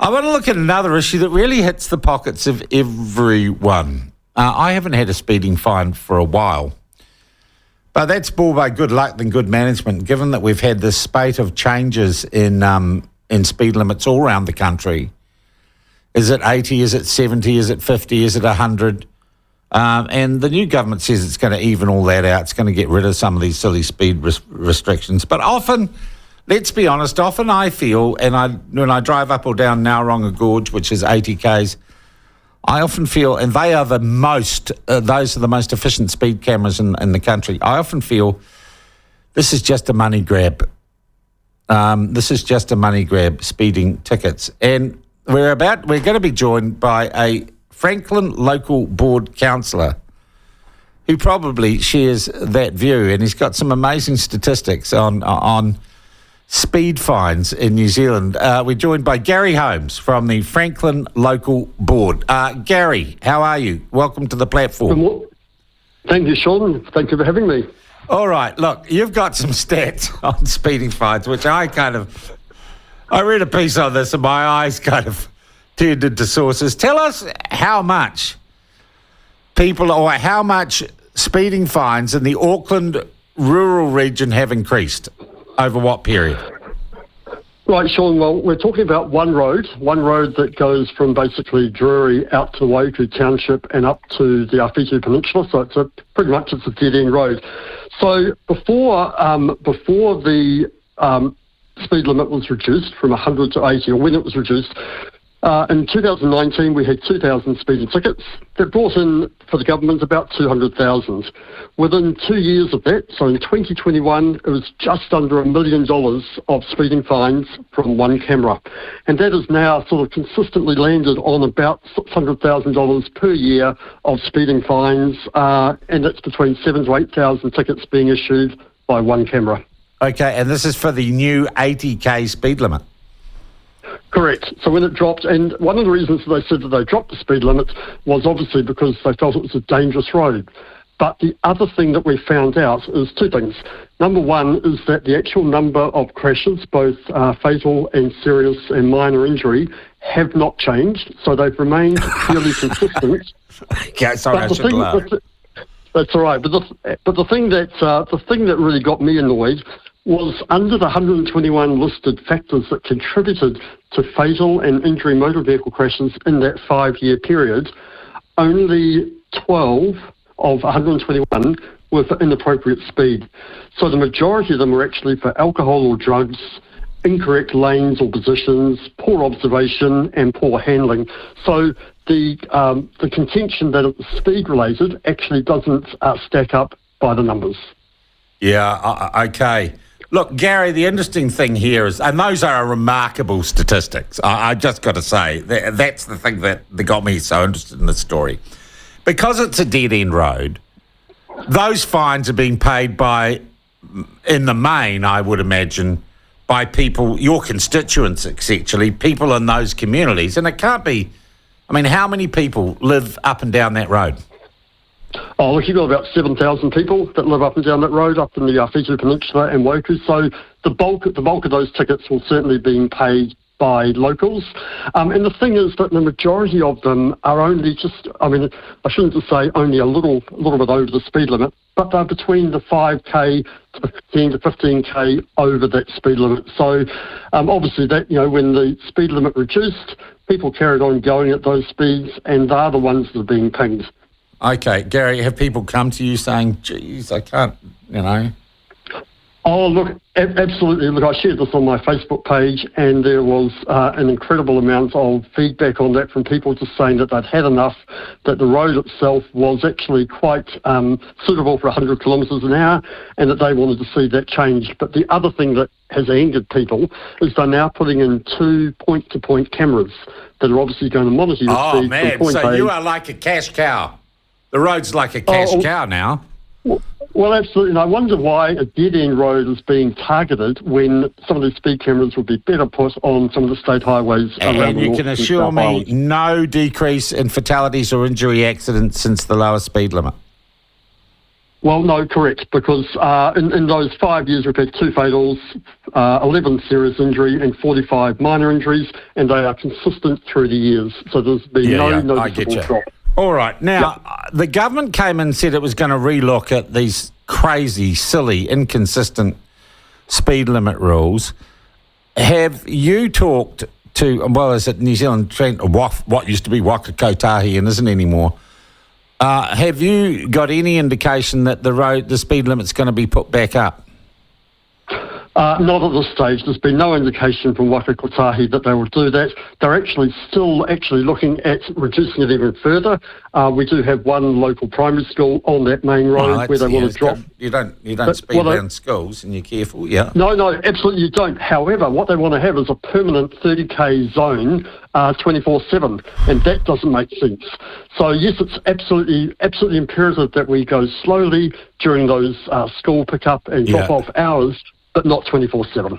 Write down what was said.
I want to look at another issue that really hits the pockets of everyone. I haven't had a speeding fine for a while, but that's more by good luck than good management, given that we've had this spate of changes in speed limits all around the country. Is it 80? Is it 70? Is it 50? Is it 100? And the new government says it's going to even all that out. It's going to get rid of some of these silly speed restrictions. But often, let's be honest, I feel, and when I drive up or down Nowronga Gorge, which is 80 k's, I often feel, and they are those are the most efficient speed cameras in the country. I often feel this is just a money grab. Speeding tickets. And we're going to be joined by a Franklin local board councillor who probably shares that view, and he's got some amazing statistics on speed fines in New Zealand. We're joined by Gary Holmes from the Franklin Local Board. Gary, how are you? Welcome to the platform. Thank you, Sean. Thank you for having me. All right, look, you've got some stats on speeding fines, which I read a piece on this and my eyes kind of turned into sources. Tell us how much speeding fines in the Auckland rural region have increased. Over what period? Right, Sean, well, we're talking about one road that goes from basically Drury out to Waiuku Township and up to the Awhitu Peninsula, so it's pretty much a dead-end road. So before the speed limit was reduced from 100 to 80, or when it was reduced, in 2019 we had 2,000 speeding tickets. That brought in for the government about 200,000. Within 2 years of that, so in 2021, it was just under $1 million of speeding fines from one camera. And that has now sort of consistently landed on about $600,000 per year of speeding fines, and that's between 7,000 to 8,000 tickets being issued by one camera. Okay, and this is for the new 80k speed limit? Correct. So when it dropped, and one of the reasons they said that they dropped the speed limit was obviously because they felt it was a dangerous road. But the other thing that we found out is two things. Number one is that the actual number of crashes, both fatal and serious and minor injury, have not changed. So they've remained fairly consistent. Okay, sorry, I should laugh. That's all right. But the thing that really got me annoyed was under the 121 listed factors that contributed to fatal and injury motor vehicle crashes in that 5-year period, only 12 of 121 were for inappropriate speed. So the majority of them were actually for alcohol or drugs, incorrect lanes or positions, poor observation and poor handling. So the contention that it was speed related actually doesn't stack up by the numbers. Yeah, okay. Look, Gary, the interesting thing here is, and those are remarkable statistics, I just got to say, that's the thing that got me so interested in this story. Because it's a dead-end road, those fines are being paid by, in the main, I would imagine, by people, your constituents, essentially, people in those communities. And it can't be, I mean, how many people live up and down that road? Oh, look, you've got about 7,000 people that live up and down that road, up in the Awhitu Peninsula and Waiuku. So the bulk of those tickets will certainly be paid by locals. And the thing is that the majority of them are only just, I mean, I shouldn't just say only a little bit over the speed limit, but they're between the 5k to 10 to 15k over that speed limit. So obviously that, when the speed limit reduced, people carried on going at those speeds, and they're the ones that are being pinged. Okay, Gary, have people come to you saying, geez, I can't, Oh, look, absolutely. Look, I shared this on my Facebook page, and there was an incredible amount of feedback on that from people just saying that they'd had enough, that the road itself was actually quite suitable for 100 kilometres an hour, and that they wanted to see that changed. But the other thing that has angered people is they're now putting in 2 point-to-point cameras that are obviously going to monitor your speed. Oh, man, from point so A. You are like a cash cow. The road's like a cash cow now. Well, absolutely. And I wonder why a dead-end road is being targeted when some of these speed cameras would be better put on some of the state highways around the north. And you can assure me no decrease in fatalities or injury accidents since the lower speed limit? Well, no, correct, because in those 5 years we've had 2 fatals, 11 serious injury and 45 minor injuries, and they are consistent through the years. So there's been no noticeable drop. All right. Now, the government came in and said it was going to relook at these crazy, silly, inconsistent speed limit rules. Have you talked to, well, is it New Zealand Trent, or what used to be Waka Kotahi and isn't anymore? Have you got any indication that the speed limit's going to be put back up? Not at this stage. There's been no indication from Waka Kotahi that they will do that. They're still looking at reducing it even further. We do have one local primary school on that main road where they want to drop. You don't speed around schools, and you're careful, yeah. No, absolutely you don't. However, what they want to have is a permanent 30k zone 24/7, and that doesn't make sense. So yes, it's absolutely imperative that we go slowly during those school pick-up and drop-off hours, but not 24/7.